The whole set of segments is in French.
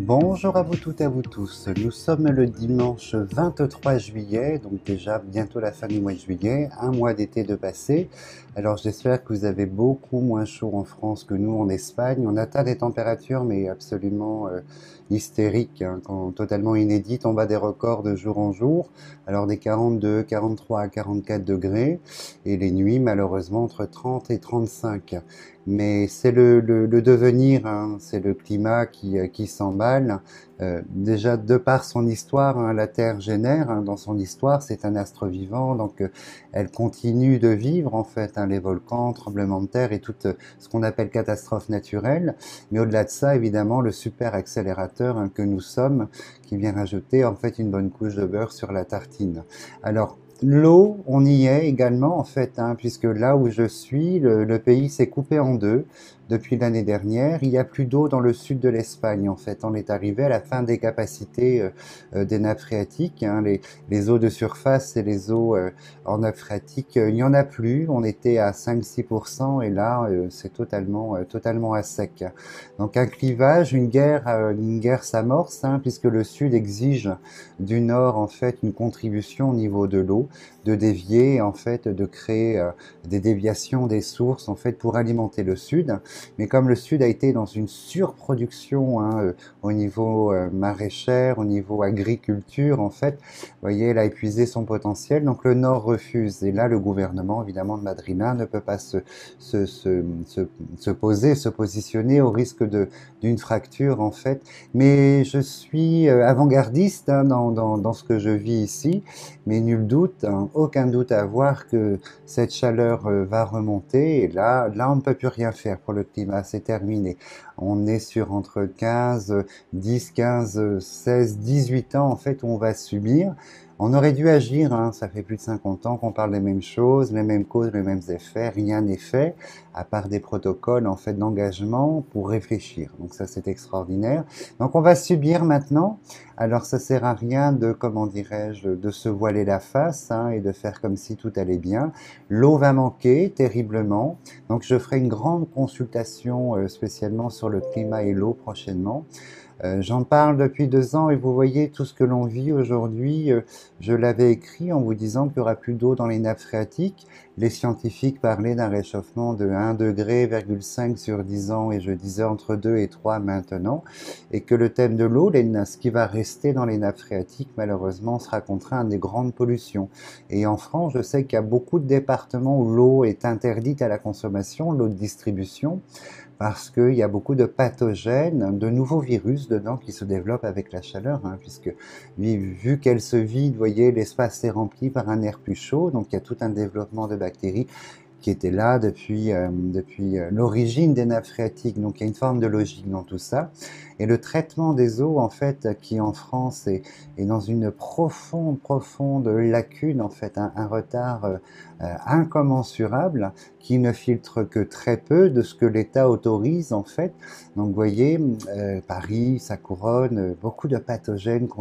Bonjour à vous toutes et à vous tous. Nous sommes le dimanche 23 juillet, donc déjà bientôt la fin du mois de juillet, un mois d'été de passé. Alors j'espère que vous avez beaucoup moins chaud en France que nous en Espagne. On atteint des températures mais absolument hystériques, hein, totalement inédites. On bat des records de jour en jour, alors des 42, 43 à 44 degrés et les nuits malheureusement entre 30 et 35. Mais c'est le devenir, hein, c'est le climat qui s'emballe. Déjà, de par son histoire, hein, la Terre génère, hein, dans son histoire, c'est un astre vivant, donc elle continue de vivre, en fait, hein, les volcans, tremblements de terre et tout ce qu'on appelle catastrophe naturelle. Mais au-delà de ça, évidemment, le super accélérateur, hein, que nous sommes, qui vient rajouter, en fait, une bonne couche de beurre sur la tartine. Alors, l'eau, on y est également en fait, hein, puisque là où je suis, le pays s'est coupé en deux depuis l'année dernière. Il n'y a plus d'eau dans le sud de l'Espagne en fait. On est arrivé à la fin des capacités des nappes phréatiques, hein, les eaux de surface et les eaux en nappes phréatiques, il n'y en a plus. On était à 5-6% et là c'est totalement à sec. Donc un clivage, une guerre s'amorce, hein, puisque le sud exige du nord en fait une contribution au niveau de l'eau, de dévier en fait, de créer des déviations des sources en fait pour alimenter le sud. Mais comme le sud a été dans une surproduction, hein, au niveau maraîchère, au niveau agriculture en fait, vous voyez, elle a épuisé son potentiel, donc le nord refuse. Et là, le gouvernement évidemment de Madrina ne peut pas se, se, se positionner au risque d'une fracture en fait. Mais je suis avant-gardiste, hein, dans ce que je vis ici, mais nul doute, hein, aucun doute à avoir que cette chaleur va remonter, et là on ne peut plus rien faire pour le climat, c'est terminé. On est sur entre 10, 15, 16, 18 ans en fait où on va subir. On aurait dû agir, hein, ça fait plus de 50 ans qu'on parle des mêmes choses, les mêmes causes, les mêmes effets, rien n'est fait, à part des protocoles en fait d'engagement pour réfléchir. Donc ça c'est extraordinaire. Donc on va subir maintenant. Alors ça sert à rien de, comment dirais-je, de se voiler la face, hein, et de faire comme si tout allait bien. L'eau va manquer terriblement. Donc je ferai une grande consultation spécialement sur le climat et l'eau prochainement. J'en parle depuis 2 ans et vous voyez tout ce que l'on vit aujourd'hui. Je l'avais écrit en vous disant qu'il n'y aura plus d'eau dans les nappes phréatiques. Les scientifiques parlaient d'un réchauffement de 1,5 degré sur 10 ans et je disais entre 2 et 3 maintenant. Et que le thème de l'eau, ce qui va rester dans les nappes phréatiques, malheureusement, sera contraint à des grandes pollutions. Et en France, je sais qu'il y a beaucoup de départements où l'eau est interdite à la consommation, l'eau de distribution, parce qu'il y a beaucoup de pathogènes, de nouveaux virus dedans qui se développent avec la chaleur, hein, puisque vu qu'elle se vide, vous voyez, l'espace est rempli par un air plus chaud, donc il y a tout un développement de bactéries qui était là depuis l'origine des nappes phréatiques. Donc il y a une forme de logique dans tout ça. Et le traitement des eaux, en fait, qui en France est dans une profonde lacune, en fait, un retard incommensurable, qui ne filtre que très peu de ce que l'État autorise, en fait. Donc vous voyez, Paris, sa couronne, beaucoup de pathogènes qui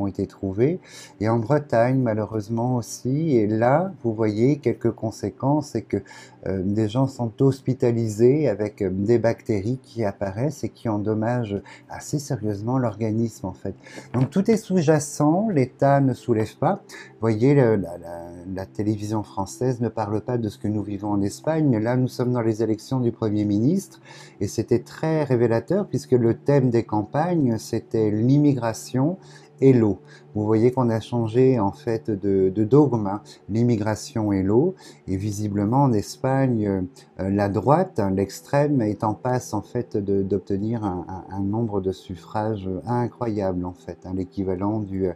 ont été trouvés. Et en Bretagne, malheureusement aussi. Et là, vous voyez quelques conséquences, c'est que des gens sont hospitalisés avec des bactéries qui apparaissent et qui endommagent assez sérieusement l'organisme en fait. Donc tout est sous-jacent, l'État ne soulève pas. Vous voyez, la télévision française ne parle pas de ce que nous vivons en Espagne, mais là nous sommes dans les élections du Premier ministre et c'était très révélateur puisque le thème des campagnes c'était l'immigration et l'eau. Vous voyez qu'on a changé en fait de dogme, hein, l'immigration et l'eau, et visiblement en Espagne, la droite, hein, l'extrême, est en passe en fait d'obtenir un nombre de suffrages incroyable en fait, hein, l'équivalent du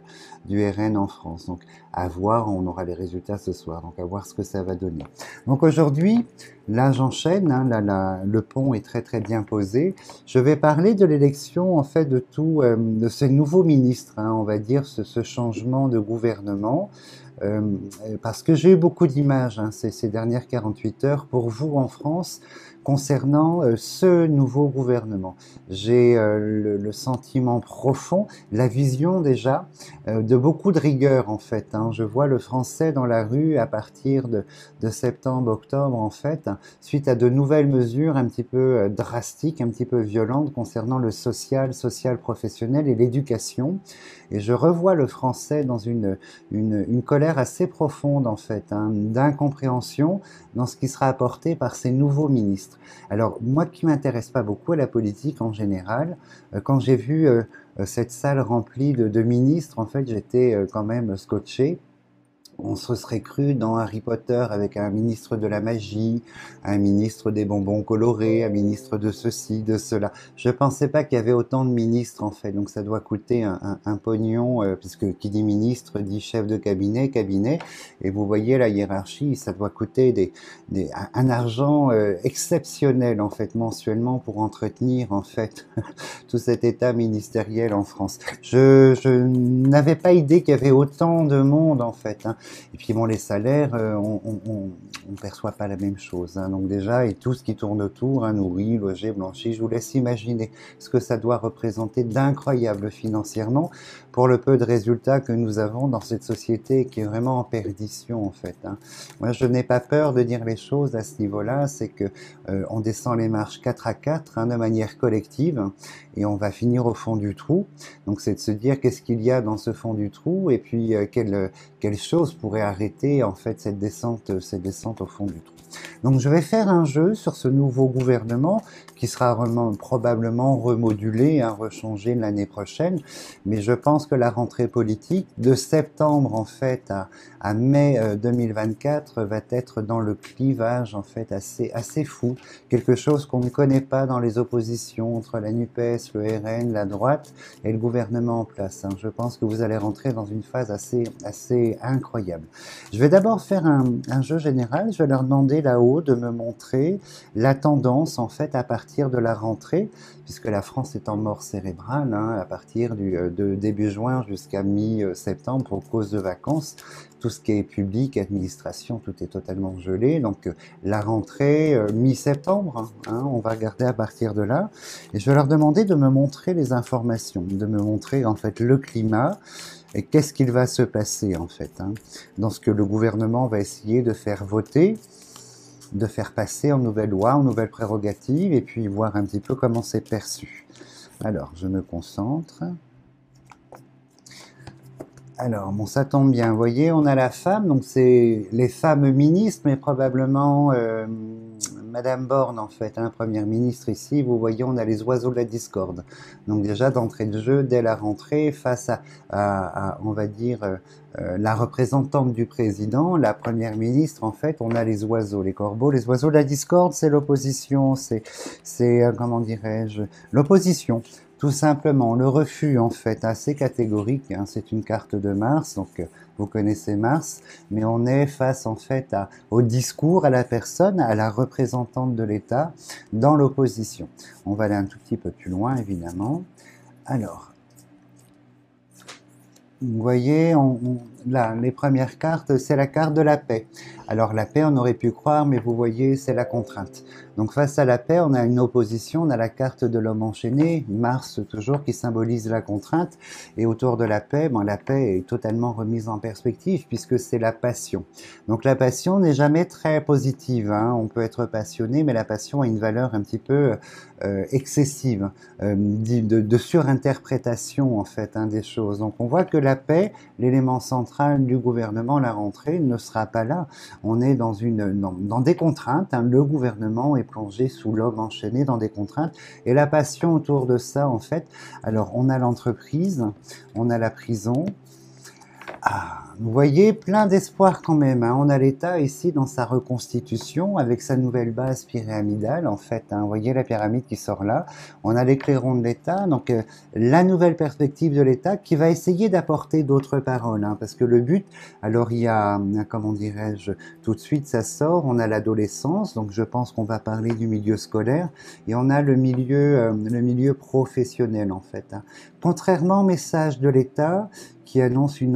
RN en France. Donc à voir, on aura les résultats ce soir, donc à voir ce que ça va donner. Donc aujourd'hui, là j'enchaîne, hein, le pont est très bien posé. Je vais parler de l'élection en fait de ces nouveaux ministres, hein, on va dire ce changement de gouvernement. parce que j'ai eu beaucoup d'images ces dernières 48 heures pour vous en France concernant ce nouveau gouvernement. J'ai le sentiment profond, la vision déjà, de beaucoup de rigueur en fait. Je vois le français dans la rue à partir de septembre, octobre en fait, suite à de nouvelles mesures un petit peu drastiques, un petit peu violentes concernant le social professionnel et l'éducation. Et je revois le français dans une colère assez profonde en fait, d'incompréhension dans ce qui sera apporté par ces nouveaux ministres. Alors moi qui m'intéresse pas beaucoup à la politique en général, quand j'ai vu cette salle remplie de ministres, en fait j'étais quand même scotché. On se serait cru dans Harry Potter avec un ministre de la magie, un ministre des bonbons colorés, un ministre de ceci, de cela. Je pensais pas qu'il y avait autant de ministres en fait, donc ça doit coûter un pognon, puisque qui dit ministre dit chef de cabinet, cabinet, et vous voyez la hiérarchie, ça doit coûter un argent exceptionnel en fait mensuellement pour entretenir en fait tout cet état ministériel en France. Je n'avais pas idée qu'il y avait autant de monde en fait. Et puis bon, les salaires, on perçoit pas la même chose. Donc déjà, et tout ce qui tourne autour, nourri, logé, blanchi, je vous laisse imaginer ce que ça doit représenter d'incroyable financièrement pour le peu de résultats que nous avons dans cette société qui est vraiment en perdition en fait. Moi, je n'ai pas peur de dire les choses à ce niveau-là, c'est que on descend les marches 4 à 4 de manière collective et on va finir au fond du trou. Donc c'est de se dire qu'est-ce qu'il y a dans ce fond du trou et puis quelle chose pourrait arrêter en fait cette descente au fond du trou. Donc je vais faire un jeu sur ce nouveau gouvernement qui sera probablement remodulé, rechangé l'année prochaine, mais je pense que la rentrée politique de septembre en fait à mai 2024 va être dans le clivage en fait assez fou, quelque chose qu'on ne connaît pas dans les oppositions entre la NUPES, le RN, la droite et le gouvernement en place. Je pense que vous allez rentrer dans une phase assez incroyable. Je vais d'abord faire un jeu général, je vais leur demander là-haut de me montrer la tendance en fait à partir de la rentrée, puisque la France est en mort cérébrale à partir de début juin jusqu'à mi-septembre pour cause de vacances. Tout ce qui est public, administration, tout est totalement gelé. Donc la rentrée mi-septembre, on va regarder à partir de là. Et je vais leur demander de me montrer les informations, de me montrer en fait le climat et qu'est-ce qu'il va se passer en fait dans ce que le gouvernement va essayer de faire voter, de faire passer en nouvelles lois, en nouvelles prérogatives, et puis voir un petit peu comment c'est perçu. Alors, je me concentre. Alors, bon, ça tombe bien. Vous voyez, on a la femme, donc c'est les femmes ministres, mais probablement Madame Borne, en fait, première ministre ici. Vous voyez, on a les oiseaux de la discorde. Donc déjà, d'entrée de jeu, dès la rentrée, face à on va dire, la représentante du président, la première ministre, en fait, on a les oiseaux, les corbeaux. Les oiseaux de la discorde, c'est l'opposition, c'est comment dirais-je, l'opposition. Tout simplement, le refus, en fait, assez catégorique, c'est une carte de Mars, donc vous connaissez Mars, mais on est face, en fait, au discours, à la personne, à la représentante de l'État, dans l'opposition. On va aller un tout petit peu plus loin, évidemment. Alors, vous voyez, là, les premières cartes, c'est la carte de la paix. Alors la paix, on aurait pu croire, mais vous voyez, c'est la contrainte. Donc face à la paix, on a une opposition, on a la carte de l'homme enchaîné, Mars toujours, qui symbolise la contrainte. Et autour de la paix est totalement remise en perspective, puisque c'est la passion. Donc la passion n'est jamais très positive. On peut être passionné, mais la passion a une valeur un petit peu excessive, de surinterprétation en fait des choses. Donc on voit que la paix, l'élément central du gouvernement, la rentrée, ne sera pas là. On est dans des contraintes. Le gouvernement est plongé sous l'homme enchaîné dans des contraintes. Et la passion autour de ça, en fait, alors on a l'entreprise, on a la prison. Vous voyez, plein d'espoir quand même. On a l'État ici dans sa reconstitution avec sa nouvelle base pyramidale en fait. Vous voyez la pyramide qui sort là. On a l'éclairon de l'État, donc la nouvelle perspective de l'État qui va essayer d'apporter d'autres paroles. Parce que le but, alors il y a, comment dirais-je, tout de suite ça sort, on a l'adolescence, donc je pense qu'on va parler du milieu scolaire, et on a le milieu professionnel en fait. Contrairement au message de l'État, qui annonce une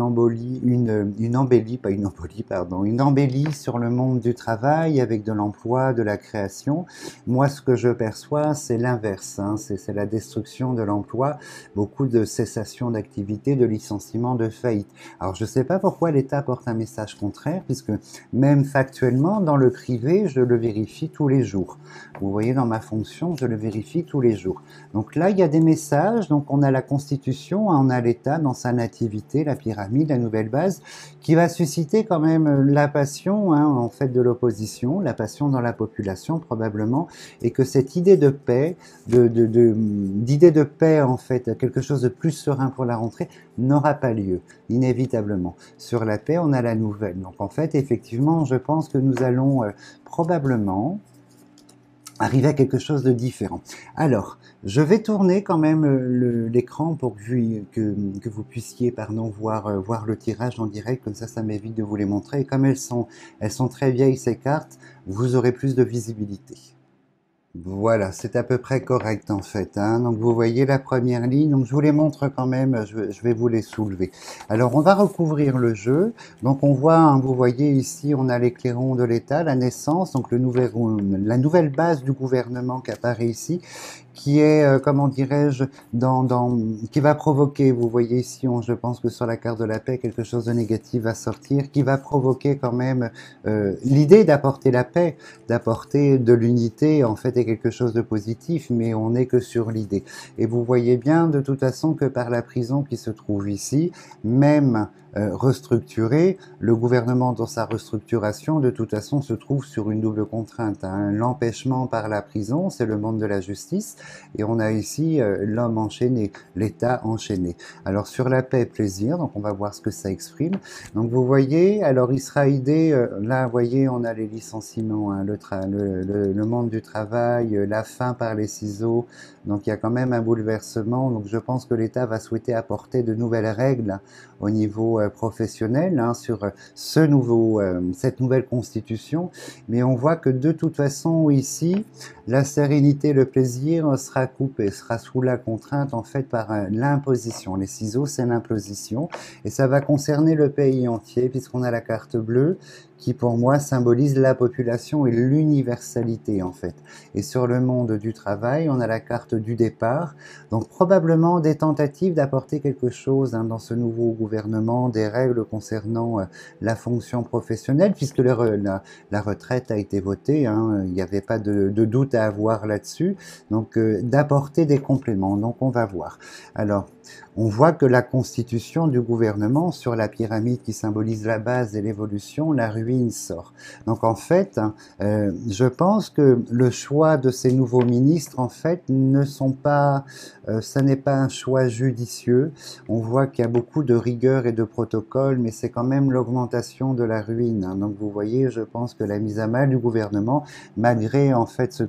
une embellie, pas une embolie, pardon, une embellie sur le monde du travail avec de l'emploi, de la création. Moi, ce que je perçois, c'est l'inverse, hein, c'est la destruction de l'emploi, beaucoup de cessation d'activité, de licenciement, de faillite. Alors, je ne sais pas pourquoi l'État porte un message contraire, puisque même factuellement, dans le privé, je le vérifie tous les jours. Vous voyez, dans ma fonction, je le vérifie tous les jours. Donc là, il y a des messages, donc on a la Constitution, on a l'État dans sa nativité, la pyramide, la nouvelle base, qui va susciter quand même la passion, hein, en fait, de l'opposition, la passion dans la population probablement, et que cette idée de paix, d'idée de paix en fait, quelque chose de plus serein pour la rentrée, n'aura pas lieu, inévitablement. Sur la paix, on a la nouvelle. Donc en fait, effectivement, je pense que nous allons probablement arriver à quelque chose de différent. Alors, je vais tourner quand même l'écran pour que vous puissiez voir le tirage en direct, comme ça m'évite de vous les montrer. Et comme elles sont très vieilles ces cartes, vous aurez plus de visibilité. Voilà, c'est à peu près correct en fait, hein. Donc vous voyez la première ligne, donc je vous les montre quand même, je vais vous les soulever. Alors on va recouvrir le jeu, donc on voit, hein, vous voyez ici, on a l'éclairon de l'État, la naissance, donc la nouvelle base du gouvernement qui apparaît ici, qui est, comment dirais-je, qui va provoquer, vous voyez ici, je pense que sur la carte de la paix, quelque chose de négatif va sortir, qui va provoquer quand même l'idée d'apporter la paix, d'apporter de l'unité, en fait, est quelque chose de positif, mais on n'est que sur l'idée. Et vous voyez bien, de toute façon, que par la prison qui se trouve ici, même restructuré, le gouvernement dans sa restructuration, de toute façon, se trouve sur une double contrainte, hein. L'empêchement par la prison, c'est le monde de la justice, et on a ici l'homme enchaîné, l'État enchaîné. Alors sur la paix, plaisir, donc on va voir ce que ça exprime. Donc vous voyez, alors il sera idée, là vous voyez, on a les licenciements, hein, le monde du travail, la fin par les ciseaux, donc il y a quand même un bouleversement, donc je pense que l'État va souhaiter apporter de nouvelles règles au niveau professionnel, hein, sur cette nouvelle constitution, mais on voit que de toute façon ici, la sérénité, le plaisir sera coupé, sera sous la contrainte en fait par l'imposition. Les ciseaux, c'est l'imposition, et ça va concerner le pays entier puisqu'on a la carte bleue qui pour moi symbolise la population et l'universalité en fait. Et sur le monde du travail, on a la carte du départ, donc probablement des tentatives d'apporter quelque chose, hein, dans ce nouveau gouvernement, des règles concernant la fonction professionnelle, puisque la retraite a été votée, hein, il n'y avait pas de doute à avoir là-dessus, donc d'apporter des compléments, donc on va voir. Alors, on voit que la constitution du gouvernement, sur la pyramide qui symbolise la base et l'évolution, la ruine sort. Donc en fait, je pense que le choix de ces nouveaux ministres, en fait, ça n'est pas un choix judicieux. On voit qu'il y a beaucoup de rigueur et de protocole, mais c'est quand même l'augmentation de la ruine, hein. Donc vous voyez, je pense que la mise à mal du gouvernement, malgré en fait ce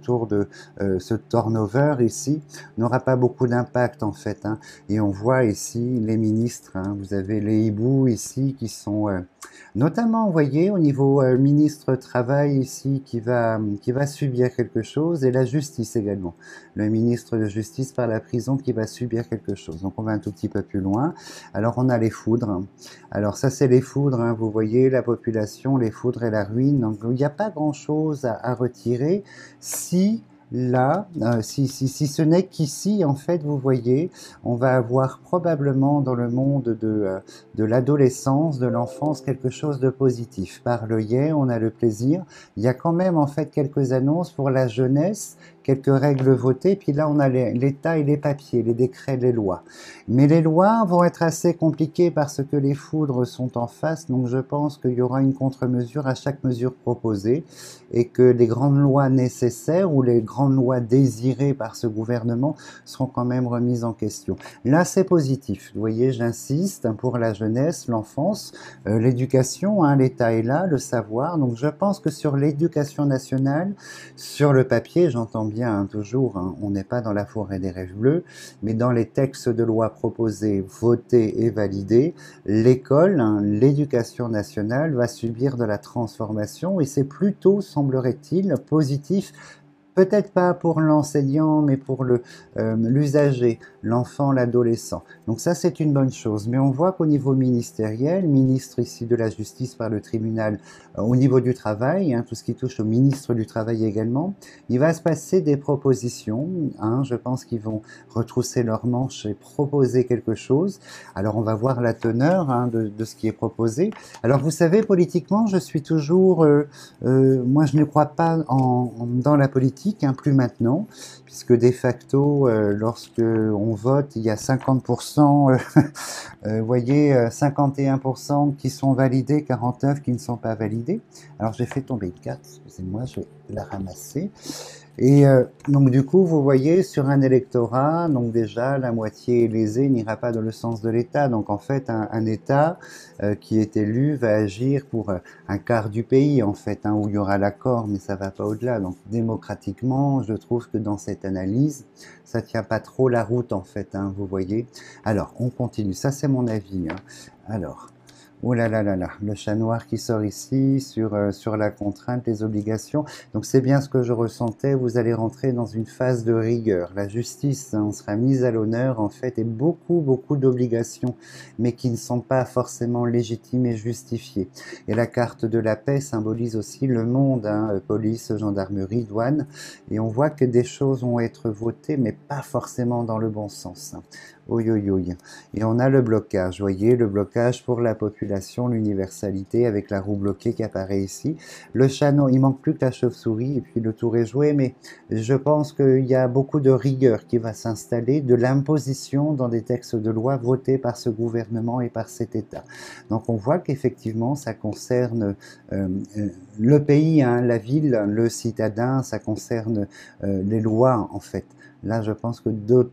turnover ici, n'aura pas beaucoup d'impact en fait, hein. Et on voit ici les ministres, hein, vous avez les hiboux ici qui sont notamment, vous voyez, au niveau ministre travail ici qui va subir quelque chose, et la justice également. Le ministre de justice par la prison qui va subir quelque chose. Donc on va un tout petit peu plus loin. Alors on a les foudres. Alors ça c'est les foudres, hein, vous voyez la population, les foudres et la ruine. Donc il n'y a pas grand chose à retirer si là, si ce n'est qu'ici, en fait, vous voyez, on va avoir probablement dans le monde de l'adolescence, de l'enfance, quelque chose de positif. Par l'œillet, on a le plaisir. Il y a quand même, en fait, quelques annonces pour la jeunesse, quelques règles votées, puis là on a l'État et les papiers, les décrets, les lois. Mais les lois vont être assez compliquées parce que les foudres sont en face, donc je pense qu'il y aura une contre-mesure à chaque mesure proposée, et que les grandes lois nécessaires ou les grandes lois désirées par ce gouvernement seront quand même remises en question. Là c'est positif, vous voyez, j'insiste, pour la jeunesse, l'enfance, l'éducation, hein, l'État est là, le savoir, donc je pense que sur l'éducation nationale, sur le papier, j'entends bien, hein, toujours, hein, on n'est pas dans la forêt des rêves bleus, mais dans les textes de loi proposés, votés et validés, l'école, hein, l'éducation nationale va subir de la transformation, et c'est plutôt, semblerait-il, positif peut-être pas pour l'enseignant, mais pour l'usager, l'enfant, l'adolescent. Donc ça, c'est une bonne chose. Mais on voit qu'au niveau ministériel, ministre ici de la Justice par le tribunal, au niveau du travail, hein, tout ce qui touche au ministre du Travail également, il va se passer des propositions. Hein, je pense qu'ils vont retrousser leurs manches et proposer quelque chose. Alors on va voir la teneur hein, de ce qui est proposé. Alors vous savez, politiquement, je suis toujours... moi, je ne crois pas dans la politique, hein, plus maintenant, puisque de facto, lorsque on vote, il y a 50%, vous voyez, 51% qui sont validés, 49 qui ne sont pas validés. Alors j'ai fait tomber une carte, excusez-moi, je vais la ramasser. Et donc du coup, vous voyez, sur un électorat, donc déjà, la moitié lésée n'ira pas dans le sens de l'État. Donc en fait, un État qui est élu va agir pour un quart du pays, en fait, hein, où il y aura l'accord, mais ça va pas au-delà. Donc démocratiquement, je trouve que dans cette analyse, ça tient pas trop la route, en fait, hein, vous voyez. Alors, on continue. Ça, c'est mon avis. Hein. Alors... Oh là là là là, le chat noir qui sort ici sur la contrainte, les obligations. Donc c'est bien ce que je ressentais, vous allez rentrer dans une phase de rigueur. La justice hein, sera mise à l'honneur en fait et beaucoup d'obligations, mais qui ne sont pas forcément légitimes et justifiées. Et la carte de la paix symbolise aussi le monde, hein, police, gendarmerie, douane. Et on voit que des choses vont être votées, mais pas forcément dans le bon sens. Oui, oui, oui. Et on a le blocage, vous voyez, le blocage pour la population, l'universalité avec la roue bloquée qui apparaît ici. Le chat, non, il manque plus que la chauve-souris et puis le tour est joué, mais je pense qu'il y a beaucoup de rigueur qui va s'installer, de l'imposition dans des textes de loi votés par ce gouvernement et par cet État. Donc on voit qu'effectivement ça concerne le pays, hein, la ville, le citadin, ça concerne les lois en fait. Là, je pense que de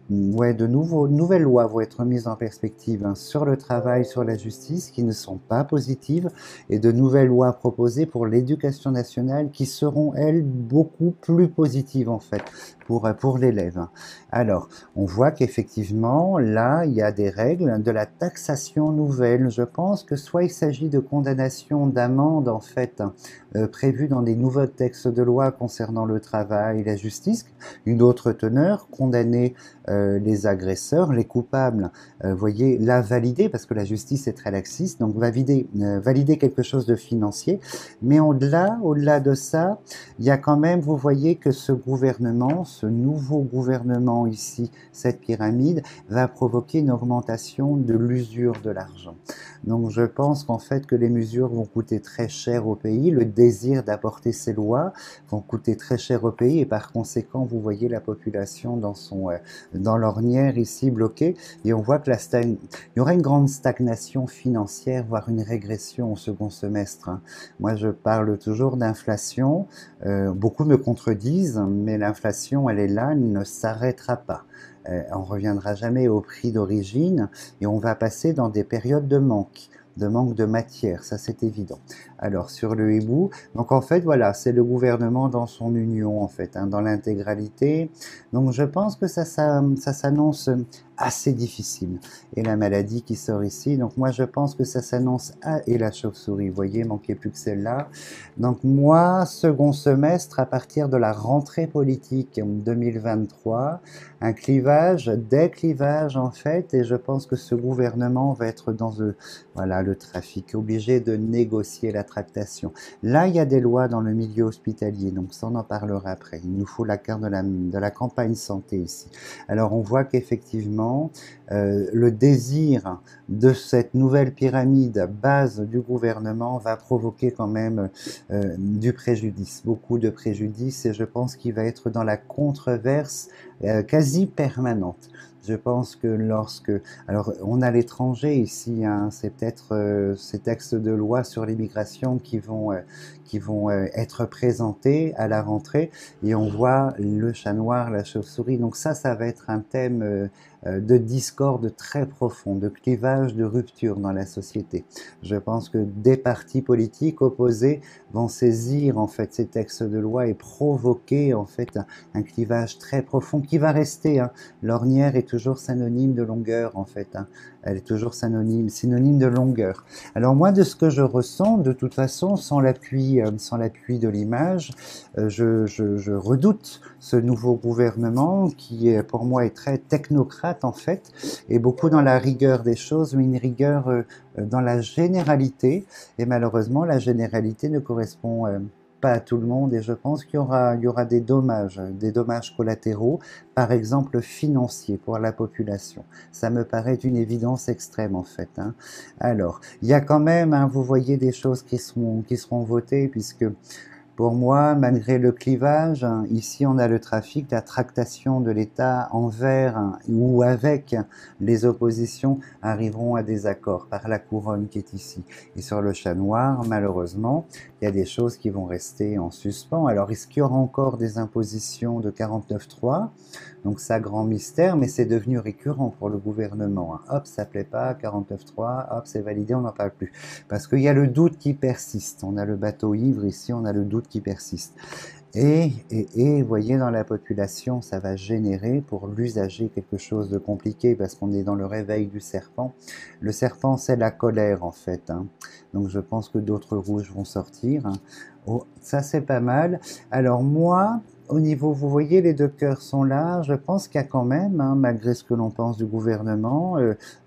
nouvelles lois vont être mises en perspective hein, sur le travail, sur la justice, qui ne sont pas positives, et de nouvelles lois proposées pour l'éducation nationale qui seront, elles, beaucoup plus positives, en fait, pour l'élève. Alors, on voit qu'effectivement, là, il y a des règles de la taxation nouvelle. Je pense que soit il s'agit de condamnation d'amende, en fait, prévues dans des nouveaux textes de loi concernant le travail, la justice, une autre teneur, condamner les agresseurs, les coupables, voyez, la valider, parce que la justice est très laxiste, donc valider quelque chose de financier, mais au-delà de ça, il y a quand même, vous voyez que ce gouvernement, ce nouveau gouvernement ici, cette pyramide, va provoquer une augmentation de l'usure de l'argent. Donc je pense qu'en fait que les mesures vont coûter très cher au pays, le désir d'apporter ces lois vont coûter très cher au pays et par conséquent vous voyez la population dans l'ornière ici bloquée et on voit que il y aura une grande stagnation financière voire une régression au second semestre. Hein. Moi je parle toujours d'inflation, beaucoup me contredisent mais l'inflation elle est là, elle ne s'arrêtera pas. On ne reviendra jamais au prix d'origine et on va passer dans des périodes de manque de matière, ça c'est évident. Alors sur le hibou, donc en fait voilà, c'est le gouvernement dans son union en fait, hein, dans l'intégralité. Donc je pense que ça s'annonce assez difficile. Et la maladie qui sort ici, donc moi je pense que ça s'annonce et la chauve-souris, vous voyez, manquait plus que celle-là. Donc moi, second semestre, à partir de la rentrée politique 2023, un clivage, des clivages en fait, et je pense que ce gouvernement va être dans voilà, le trafic, obligé de négocier la tractation. Là, il y a des lois dans le milieu hospitalier, donc ça on en parlera après. Il nous faut la carte de la campagne santé ici. Alors on voit qu'effectivement, le désir de cette nouvelle pyramide base du gouvernement va provoquer quand même du préjudice, beaucoup de préjudice, et je pense qu'il va être dans la controverse quasi permanente. Je pense que alors on a l'étranger ici, hein, c'est peut-être ces textes de loi sur l'immigration qui vont être présentés à la rentrée, et on voit le chat noir, la chauve-souris, donc ça va être un thème de discorde très profond, de clivage, de rupture dans la société. Je pense que des partis politiques opposés vont saisir en fait ces textes de loi et provoquer en fait un clivage très profond qui va rester. Hein. L'ornière est toujours synonyme de longueur en fait. Hein. Elle est toujours synonyme de longueur. Alors moi, de ce que je ressens, de toute façon, sans l'appui sans l'appui de l'image. Je redoute ce nouveau gouvernement qui, pour moi, est très technocrate en fait, et beaucoup dans la rigueur des choses, mais une rigueur dans la généralité. Et malheureusement, la généralité ne correspond pas à tout le monde, et je pense il y aura des dommages collatéraux, par exemple financiers pour la population. Ça me paraît une évidence extrême en fait, hein. Alors, il y a quand même, hein, vous voyez, des choses qui seront votées, puisque pour moi, malgré le clivage, hein, ici on a le trafic, la tractation de l'État envers ou avec les oppositions arriveront à des accords par la couronne qui est ici. Et sur le chat noir, malheureusement, il y a des choses qui vont rester en suspens. Alors, est-ce qu'il y aura encore des impositions de 49.3? Donc ça, grand mystère, mais c'est devenu récurrent pour le gouvernement, hein. Hop, ça plaît pas, 49.3, hop, c'est validé, on n'en parle plus. Parce qu'il y a le doute qui persiste. On a le bateau ivre ici, on a le doute qui persiste. Et vous voyez, dans la population, ça va générer pour l'usager quelque chose de compliqué, parce qu'on est dans le réveil du serpent. Le serpent, c'est la colère en fait, hein. Donc je pense que d'autres rouges vont sortir, hein. Oh, ça c'est pas mal. Alors moi, au niveau, vous voyez, les deux cœurs sont là. Je pense qu'il y a quand même, hein, malgré ce que l'on pense du gouvernement,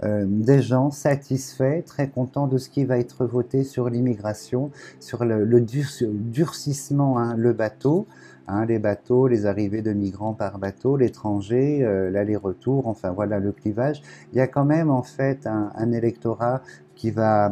des gens satisfaits, très contents de ce qui va être voté sur l'immigration, sur le durcissement, hein, le bateau, hein, les bateaux, les arrivées de migrants par bateau, l'étranger, l'aller-retour, enfin voilà le clivage. Il y a quand même en fait un électorat qui va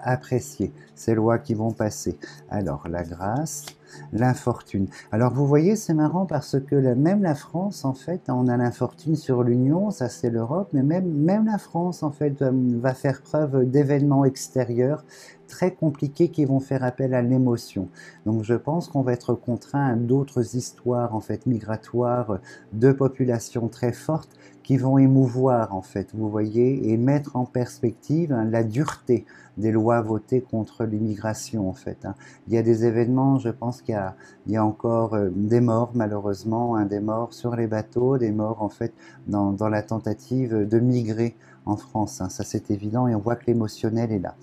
apprécier ces lois qui vont passer. Alors la grâce, l'infortune. Alors vous voyez, c'est marrant parce que même la France, en fait, on a l'infortune sur l'Union, ça c'est l'Europe, mais même la France, en fait, va faire preuve d'événements extérieurs très compliqués qui vont faire appel à l'émotion. Donc je pense qu'on va être contraint à d'autres histoires, en fait, migratoires de populations très fortes qui vont émouvoir, en fait, vous voyez, et mettre en perspective, hein, la dureté des lois votées contre l'immigration, en fait, hein. Il y a des événements, je pense qu'il y a encore des morts, malheureusement, hein, des morts sur les bateaux, des morts, en fait, dans la tentative de migrer en France, hein. Ça, c'est évident, et on voit que l'émotionnel est là.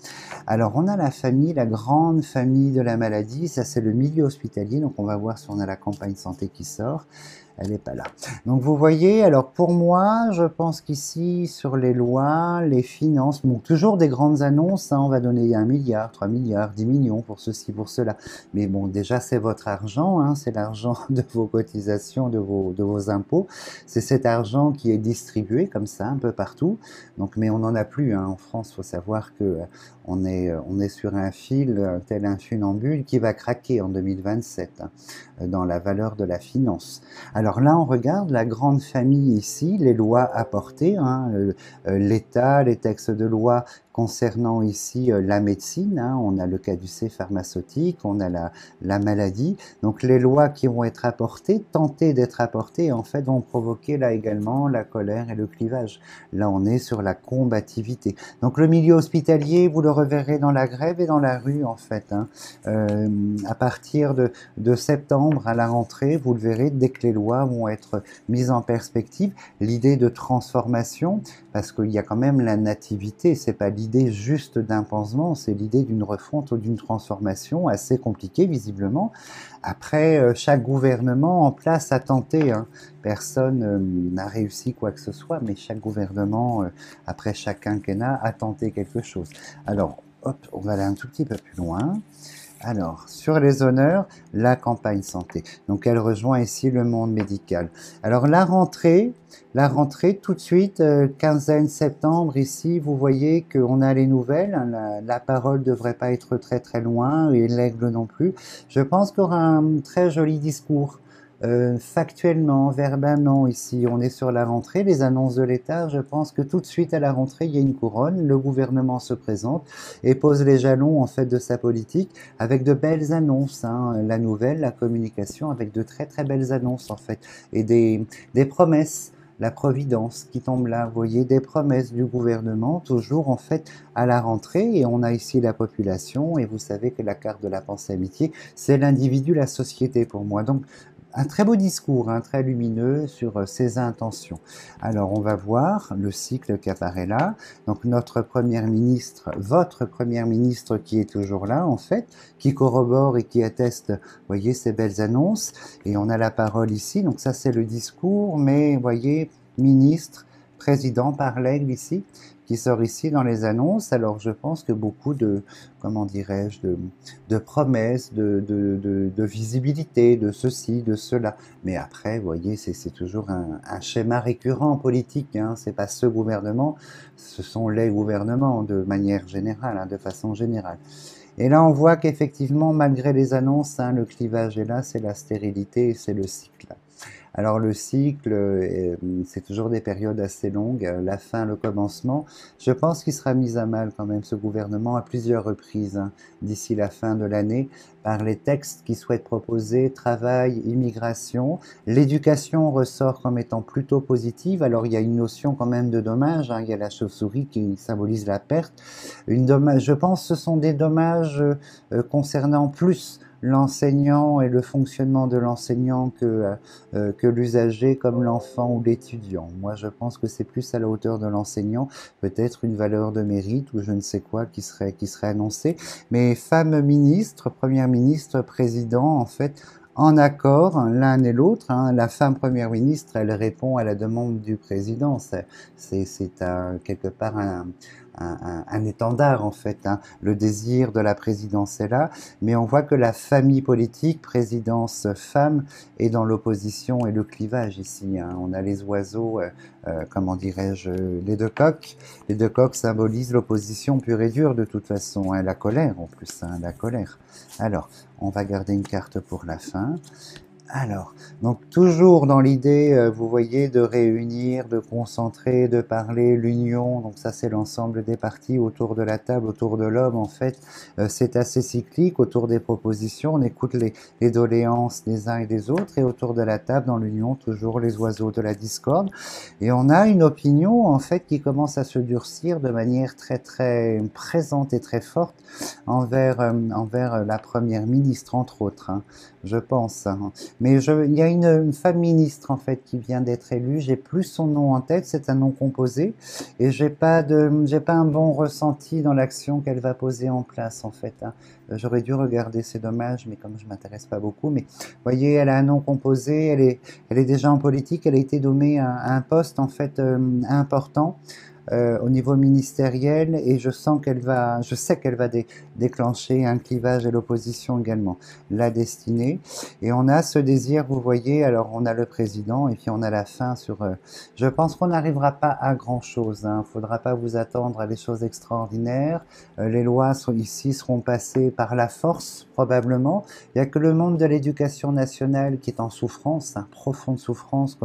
Alors, on a la famille, la grande famille de la maladie, ça, c'est le milieu hospitalier, donc on va voir si on a la campagne santé qui sort. Elle n'est pas là. Donc vous voyez, alors pour moi, je pense qu'ici, sur les lois, les finances, bon, toujours des grandes annonces, hein, on va donner 1 milliard, 3 milliards, 10 millions pour ceci, pour cela. Mais bon, déjà, c'est votre argent, hein, c'est l'argent de vos cotisations, de vos impôts. C'est cet argent qui est distribué comme ça, un peu partout. Donc, mais on n'en a plus, hein, en France. Il faut savoir que on est sur un fil, tel un funambule, qui va craquer en 2027, hein, dans la valeur de la finance. Alors là, on regarde la grande famille ici, les lois apportées, hein, l'État, les textes de loi concernant ici la médecine, hein, on a le caducée pharmaceutique, on a la maladie. Donc les lois qui vont être apportées, tentées d'être apportées, en fait, vont provoquer là également la colère et le clivage. Là, on est sur la combativité. Donc le milieu hospitalier, vous le reverrez dans la grève et dans la rue, en fait, hein. À partir de septembre, à la rentrée, vous le verrez, dès que les lois vont être mises en perspective, l'idée de transformation, parce qu'il y a quand même la nativité, c'est pas l'idée juste d'un pansement, c'est l'idée d'une refonte ou d'une transformation assez compliquée, visiblement. Après, chaque gouvernement en place a tenté, hein. Personne n'a réussi quoi que ce soit, mais chaque gouvernement, après chaque quinquennat, a tenté quelque chose. Alors, hop, on va aller un tout petit peu plus loin. Alors, sur les honneurs, la campagne santé. Donc, elle rejoint ici le monde médical. Alors, la rentrée tout de suite, quinzaine septembre, ici, vous voyez qu'on a les nouvelles. Hein, la parole devrait pas être très très loin, et l'aigle non plus. Je pense qu'il y aura un très joli discours. Factuellement, verbalement, ici, on est sur la rentrée, les annonces de l'État, je pense que tout de suite à la rentrée, il y a une couronne, le gouvernement se présente et pose les jalons, en fait, de sa politique avec de belles annonces, hein, la nouvelle, la communication, avec de très très belles annonces, en fait, et des promesses. La providence qui tombe là, vous voyez, des promesses du gouvernement, toujours en fait à la rentrée, et on a ici la population, et vous savez que la carte de la pensée amitié, c'est l'individu, la société pour moi. Donc un très beau discours, hein, très lumineux sur ses intentions. Alors on va voir le cycle qui apparaît là. Donc notre première ministre, votre première ministre qui est toujours là en fait, qui corrobore et qui atteste, voyez, ces belles annonces. Et on a la parole ici, donc ça c'est le discours, mais voyez, ministre, président par l'aigle ici, qui sort ici dans les annonces. Alors je pense que beaucoup de, comment dirais-je, de promesses, de visibilité, de ceci, de cela. Mais après, vous voyez, c'est toujours un schéma récurrent en politique. Hein. C'est pas ce gouvernement, ce sont les gouvernements de manière générale, hein, de façon générale. Et là, on voit qu'effectivement, malgré les annonces, hein, le clivage est là, c'est la stérilité, c'est le cycle. Alors le cycle, c'est toujours des périodes assez longues, la fin, le commencement. Je pense qu'il sera mis à mal quand même ce gouvernement à plusieurs reprises hein, d'ici la fin de l'année par les textes qu'il souhaite proposer, travail, immigration. L'éducation ressort comme étant plutôt positive. Alors il y a une notion quand même de dommage, hein, il y a la chauve-souris qui symbolise la perte. Je pense que ce sont des dommages concernant plus l'enseignant et le fonctionnement de l'enseignant que l'usager comme l'enfant ou l'étudiant. Moi, je pense que c'est plus à la hauteur de l'enseignant, peut-être une valeur de mérite ou je ne sais quoi qui serait annoncée. Mais femme ministre, première ministre, président, en fait, en accord l'un et l'autre. Hein. La femme première ministre, elle répond à la demande du président. C'est quelque part un étendard en fait. Hein. Le désir de la présidence est là, mais on voit que la famille politique, présidence femme, est dans l'opposition et le clivage ici. Hein. On a les oiseaux, comment dirais-je, les deux coqs. Les deux coqs symbolisent l'opposition pure et dure de toute façon. Hein. La colère en plus, hein, la colère. Alors, on va garder une carte pour la fin. Alors, donc toujours dans l'idée, vous voyez, de réunir, de concentrer, de parler, l'union, donc ça c'est l'ensemble des parties autour de la table, autour de l'homme en fait, c'est assez cyclique, autour des propositions, on écoute les doléances des uns et des autres, et autour de la table, dans l'union, toujours les oiseaux de la discorde, et on a une opinion en fait qui commence à se durcir de manière très très présente et très forte envers la première ministre, entre autres, hein, je pense, hein. Mais il y a une femme ministre en fait qui vient d'être élue. J'ai plus son nom en tête, c'est un nom composé, et j'ai pas un bon ressenti dans l'action qu'elle va poser en place en fait. Hein. J'aurais dû regarder, c'est dommage, mais comme je m'intéresse pas beaucoup. Mais vous voyez, elle a un nom composé, elle est déjà en politique, elle a été nommée à un poste en fait important. Au niveau ministériel et je sais qu'elle va déclencher un clivage et l'opposition également, la destinée. Et on a ce désir, vous voyez, alors on a le président et puis on a la fin sur... je pense qu'on n'arrivera pas à grand-chose, hein. Faudra pas vous attendre à des choses extraordinaires. Les lois ici seront passées par la force, probablement. Il n'y a que le monde de l'éducation nationale qui est en souffrance, hein, profonde souffrance,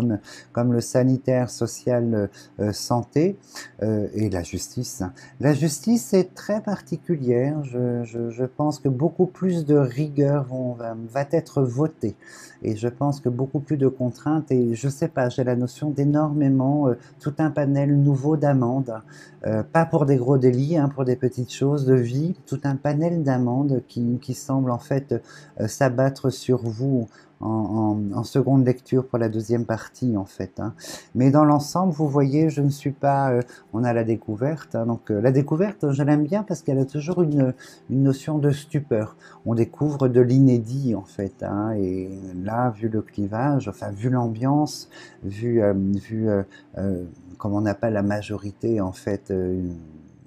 comme le sanitaire, social, santé. Et la justice. La justice est très particulière. Je pense que beaucoup plus de rigueur va être votée. Et je pense que beaucoup plus de contraintes. Et je sais pas, j'ai la notion d'énormément, tout un panel nouveau d'amendes. Pas pour des gros délits, hein, pour des petites choses de vie. Tout un panel d'amendes qui semble en fait s'abattre sur vous en seconde lecture pour la deuxième partie en fait. Hein. Mais dans l'ensemble, vous voyez, je ne suis pas... on a la découverte. Hein, donc la découverte, je l'aime bien parce qu'elle a toujours une notion de stupeur. On découvre de l'inédit en fait. Hein, et là, vu le clivage, enfin vu l'ambiance, vu comme on appelle la majorité en fait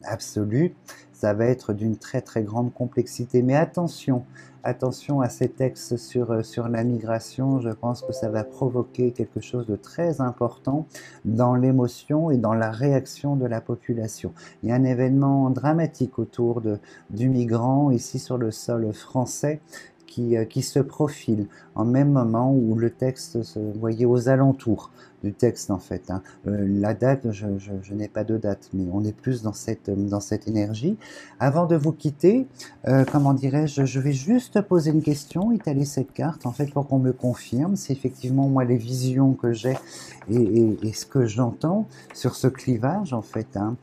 absolue, ça va être d'une très très grande complexité. Mais attention, attention à ces textes sur la migration, je pense que ça va provoquer quelque chose de très important dans l'émotion et dans la réaction de la population. Il y a un événement dramatique autour du migrant ici sur le sol français qui se profile en même moment où le texte vous voyez, aux alentours du texte en fait. Hein. La date, je n'ai pas de date, mais on est plus dans cette énergie. Avant de vous quitter, comment dirais-je, je vais juste poser une question, étaler cette carte en fait pour qu'on me confirme si effectivement moi les visions que j'ai et ce que j'entends sur ce clivage en fait hein,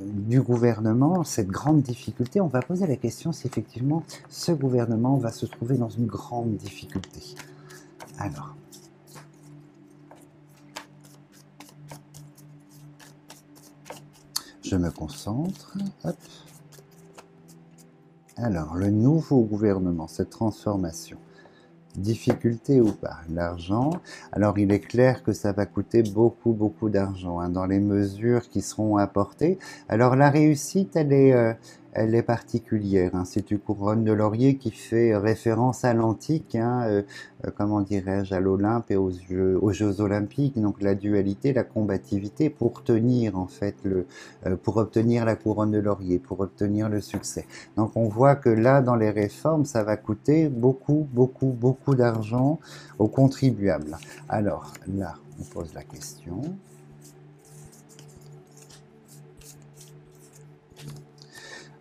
du gouvernement, cette grande difficulté, on va poser la question si effectivement ce gouvernement va se trouver dans une grande difficulté. Alors, je me concentre. Hop. Alors, le nouveau gouvernement, cette transformation. Difficulté ou pas? L'argent. Alors, il est clair que ça va coûter beaucoup, beaucoup d'argent dans les mesures qui seront apportées. Alors, la réussite, elle est particulière. C'est une couronne de laurier qui fait référence à l'antique, comment dirais-je, à l'Olympe et aux Jeux Olympiques. Donc, la dualité, la combativité pour tenir, en fait, pour obtenir la couronne de laurier, pour obtenir le succès. Donc, on voit que là, dans les réformes, ça va coûter beaucoup, beaucoup, beaucoup d'argent aux contribuables. Alors là, on pose la question.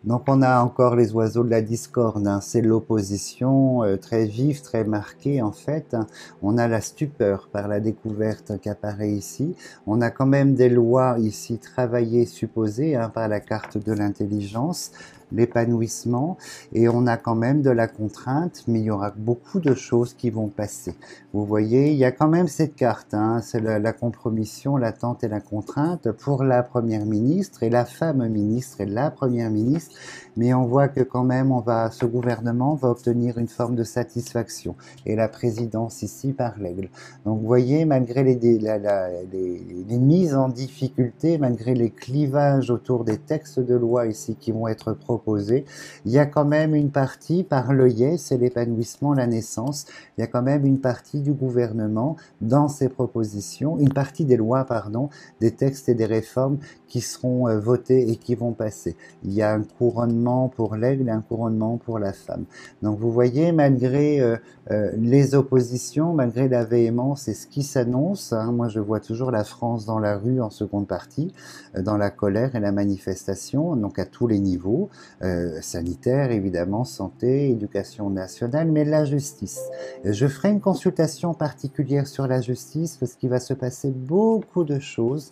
Donc on a encore les oiseaux de la discorde, c'est l'opposition très vive, très marquée en fait. On a la stupeur par la découverte qu'apparaît ici. On a quand même des lois ici travaillées, supposées par la carte de l'intelligence, l'épanouissement, et on a quand même de la contrainte, mais il y aura beaucoup de choses qui vont passer. Vous voyez, il y a quand même cette carte, c'est la compromission, l'attente et la contrainte pour la première ministre et la femme ministre et la première ministre, mais on voit que quand même ce gouvernement va obtenir une forme de satisfaction, et la présidence ici par l'aigle. Donc vous voyez, malgré les mises en difficulté, malgré les clivages autour des textes de loi ici qui vont être proposés, il y a quand même une partie par l'œillet, c'est l'épanouissement, la naissance, il y a quand même une partie du gouvernement dans ces propositions, une partie des lois, pardon, des textes et des réformes qui seront votés et qui vont passer. Il y a un couronnement pour l'aigle et un couronnement pour la femme. Donc vous voyez, malgré les oppositions, malgré la véhémence et ce qui s'annonce, moi je vois toujours la France dans la rue en seconde partie, dans la colère et la manifestation, donc à tous les niveaux, sanitaire évidemment, santé, éducation nationale, mais la justice. Je ferai une consultation particulière sur la justice parce qu'il va se passer beaucoup de choses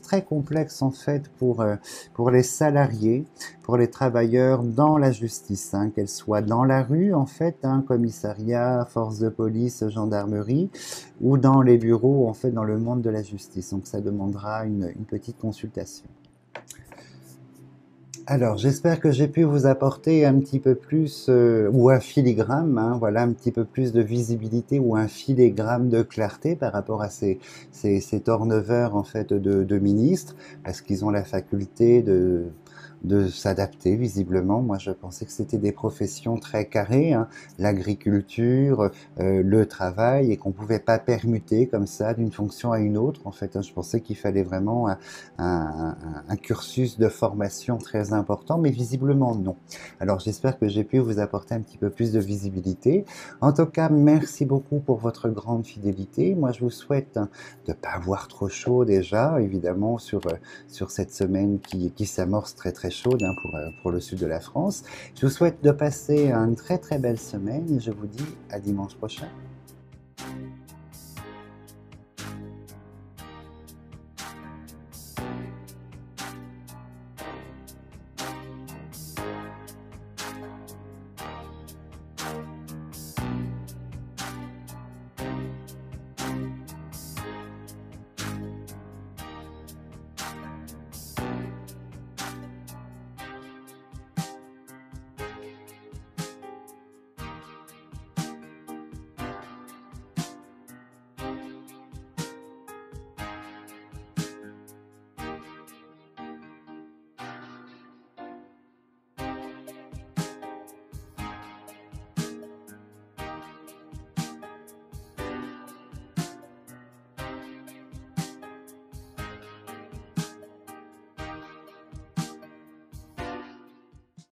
très complexes en fait pour les salariés, pour les travailleurs dans la justice, qu'elles soient dans la rue en fait, commissariat, force de police, gendarmerie, ou dans les bureaux en fait dans le monde de la justice. Donc ça demandera une petite consultation. Alors, j'espère que j'ai pu vous apporter un petit peu plus, ou un filigrane, voilà, un petit peu plus de visibilité ou un filigrane de clarté par rapport à ces turnovers en fait de ministres, parce qu'ils ont la faculté de s'adapter visiblement. Moi, je pensais que c'était des professions très carrées, l'agriculture, le travail, et qu'on pouvait pas permuter comme ça d'une fonction à une autre. En fait, je pensais qu'il fallait vraiment un cursus de formation très important, mais visiblement non. Alors, j'espère que j'ai pu vous apporter un petit peu plus de visibilité. En tout cas, merci beaucoup pour votre grande fidélité. Moi, je vous souhaite de pas avoir trop chaud déjà, évidemment, sur cette semaine qui s'amorce très très chaude pour le sud de la France. Je vous souhaite de passer une très très belle semaine et je vous dis à dimanche prochain.